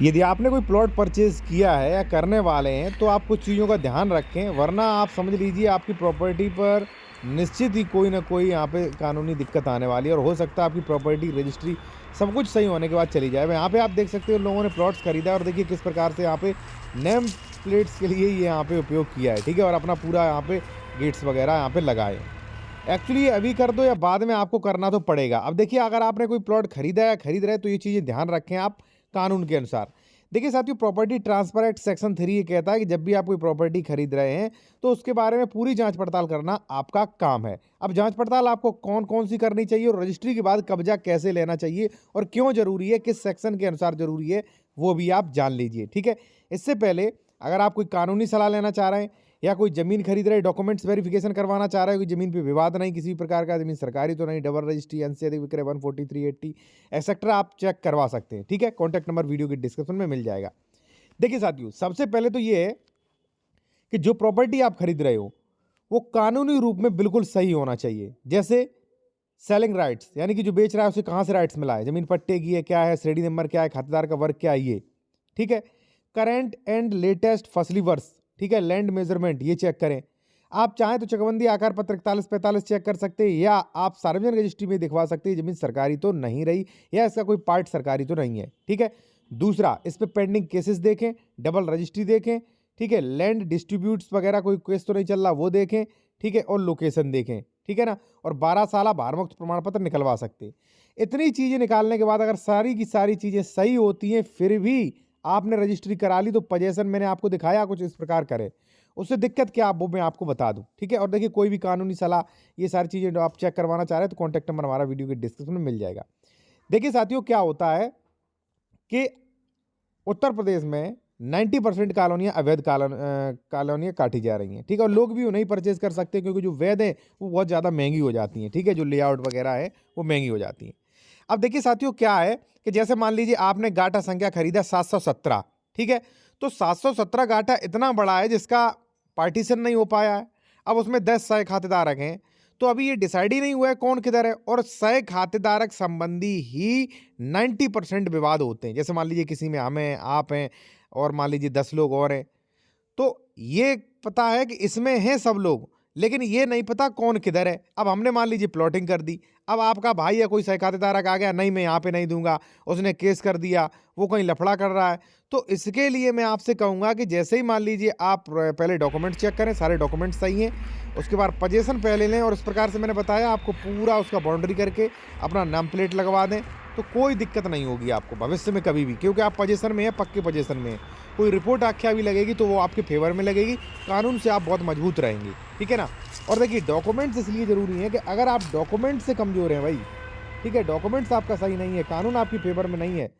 यदि आपने कोई प्लॉट परचेज़ किया है या करने वाले हैं, तो आप कुछ चीज़ों का ध्यान रखें, वरना आप समझ लीजिए आपकी प्रॉपर्टी पर निश्चित ही कोई न कोई यहाँ पे कानूनी दिक्कत आने वाली है और हो सकता है आपकी प्रॉपर्टी रजिस्ट्री सब कुछ सही होने के बाद चली जाए। यहाँ पे आप देख सकते हो लोगों ने प्लॉट्स खरीदा है और देखिए किस प्रकार से यहाँ पे नेम प्लेट्स के लिए ये यहाँ पे उपयोग किया है, ठीक है? और अपना पूरा यहाँ पे गेट्स वगैरह यहाँ पे लगाए हैं। एक्चुअली ये अभी कर दो या बाद में आपको करना तो पड़ेगा। अब देखिए अगर आपने कोई प्लॉट खरीदा है या खरीद रहे हैं तो ये चीज़ें ध्यान रखें आप कानून के अनुसार। देखिए साथियों प्रॉपर्टी ट्रांसफर एक्ट सेक्शन 3 ये कहता है कि जब भी आप कोई प्रॉपर्टी खरीद रहे हैं तो उसके बारे में पूरी जांच पड़ताल करना आपका काम है। अब जांच पड़ताल आपको कौन-कौन सी करनी चाहिए और रजिस्ट्री के बाद कब्जा कैसे लेना चाहिए और क्यों ज़रूरी है, किस सेक्शन के अनुसार ज़रूरी है, वो भी आप जान लीजिए, ठीक है? इससे पहले अगर आप कोई कानूनी सलाह लेना चाह रहे हैं या कोई ज़मीन खरीद रहे डॉक्यूमेंट्स वेरिफिकेशन करवाना चाह रहे हो कि ज़मीन पे विवाद नहीं किसी भी प्रकार का, ज़मीन सरकारी तो नहीं, डबल रजिस्ट्री, अंश से अधिक विक्रय 14380 एक्सेट्रा आप चेक करवा सकते हैं, ठीक है? कॉन्टैक्ट नंबर वीडियो के डिस्क्रिप्शन में मिल जाएगा। देखिए साथियों, सबसे पहले तो ये है कि जो प्रॉपर्टी आप खरीद रहे हो, वो कानूनी रूप में बिल्कुल सही होना चाहिए। जैसे सेलिंग राइट्स यानी कि जो बेच रहा है उसे कहाँ से राइट्स मिला है, ज़मीन पट्टे की है, क्या है, श्रेणी नंबर क्या है, खातेदार का वर्ग क्या है ये, ठीक है? करंट एंड लेटेस्ट फसली वर्ष, ठीक है? लैंड मेजरमेंट ये चेक करें। आप चाहें तो चकबंदी आकार पत्र 41-45 चेक कर सकते हैं या आप सार्वजनिक रजिस्ट्री में दिखवा सकते हैं ज़मीन सरकारी तो नहीं रही या इसका कोई पार्ट सरकारी तो नहीं है, ठीक है? दूसरा, इस पे पेंडिंग केसेस देखें, डबल रजिस्ट्री देखें, ठीक है? लैंड डिस्ट्रीब्यूट्स वगैरह कोई केस तो नहीं चल रहा वो देखें, ठीक है? और लोकेशन देखें, ठीक है ना? और 12 साला भारमुक्त प्रमाण पत्र निकलवा सकते हैं। इतनी चीज़ें निकालने के बाद अगर सारी की सारी चीज़ें सही होती हैं, फिर भी आपने रजिस्ट्री करा ली तो पजेशन मैंने आपको दिखाया कुछ इस प्रकार करें। उससे दिक्कत क्या वो मैं आपको बता दूँ, ठीक है? और देखिए कोई भी कानूनी सलाह ये सारी चीज़ें जो आप चेक करवाना चाह रहे हैं तो कॉन्टैक्ट नंबर हमारा वीडियो के डिस्क्रिप्शन में मिल जाएगा। देखिए साथियों क्या होता है कि उत्तर प्रदेश में 90% कॉलोनियाँ अवैध कॉलोनियाँ काटी जा रही हैं, ठीक है? और लोग भी उन्हें परचेज़ कर सकते हैं क्योंकि जो वैध है वो बहुत ज़्यादा महँगी हो जाती हैं, ठीक है? जो लेआउट वगैरह है वो महँगी हो जाती हैं। अब देखिए साथियों क्या है कि जैसे मान लीजिए आपने गाटा संख्या खरीदा 717, ठीक है? तो 717 गाटा इतना बड़ा है जिसका पार्टीशन नहीं हो पाया है। अब उसमें 10 सह खातेदारक हैं, तो अभी ये डिसाइड ही नहीं हुआ है कौन किधर है और सह खातेदारक संबंधी ही 90% विवाद होते हैं। जैसे मान लीजिए किसी में हम हैं, आप हैं और मान लीजिए 10 लोग और हैं। तो ये पता है कि इसमें हैं सब लोग, लेकिन ये नहीं पता कौन किधर है। अब हमने मान लीजिए प्लॉटिंग कर दी, अब आपका भाई या कोई सहखातेदारक आ गया, नहीं मैं यहाँ पे नहीं दूँगा, उसने केस कर दिया, वो कहीं लफड़ा कर रहा है। तो इसके लिए मैं आपसे कहूँगा कि जैसे ही मान लीजिए आप पहले डॉक्यूमेंट चेक करें, सारे डॉक्यूमेंट सही हैं, उसके बाद पोजीशन पहले लें और इस प्रकार से मैंने बताया आपको पूरा उसका बाउंड्री करके अपना नाम प्लेट लगवा दें, तो कोई दिक्कत नहीं होगी आपको भविष्य में कभी भी, क्योंकि आप पोजीशन में हैं, पक्के पोजीशन में हैं। कोई रिपोर्ट आख्या भी लगेगी तो वो आपके फेवर में लगेगी, कानून से आप बहुत मजबूत रहेंगे, ठीक है ना? और देखिए डॉक्यूमेंट्स इसलिए ज़रूरी हैं कि अगर आप डॉक्यूमेंट से कमज़ोर हैं भाई, ठीक है? डॉक्यूमेंट्स आपका सही नहीं है, कानून आपकी फेवर में नहीं है,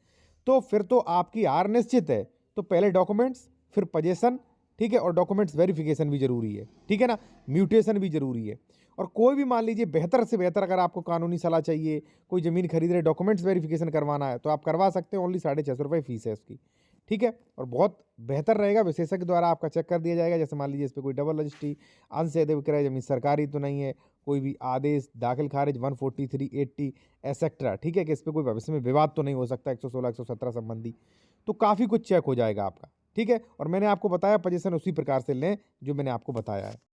तो फिर तो आपकी हार निश्चित है। तो पहले डॉक्यूमेंट्स, फिर पोजीशन, ठीक है? और डॉक्यूमेंट्स वेरिफिकेशन भी ज़रूरी है, ठीक है ना? म्यूटेशन भी ज़रूरी है। और कोई भी मान लीजिए बेहतर से बेहतर अगर आपको कानूनी सलाह चाहिए, कोई ज़मीन खरीद रहे डॉक्यूमेंट्स वेरिफिकेशन करवाना है, तो आप करवा सकते हैं, ओनली ₹650 फीस है उसकी, ठीक है? और बहुत बेहतर रहेगा विशेषज्ञ द्वारा आपका चेक कर दिया जाएगा। जैसे मान लीजिए इस पे कोई डबल रजिस्ट्री, अंश से अधिक विक्रय ज़मीन सरकारी तो नहीं है, कोई भी आदेश दाखिल खारिज 14380 एसेक्ट्रा, ठीक है? कि इस पे कोई भविष्य में विवाद तो नहीं हो सकता 116, 117 संबंधी, तो काफ़ी कुछ चेक हो जाएगा आपका, ठीक है? और मैंने आपको बताया पोजीशन उसी प्रकार से लें जो मैंने आपको बताया है।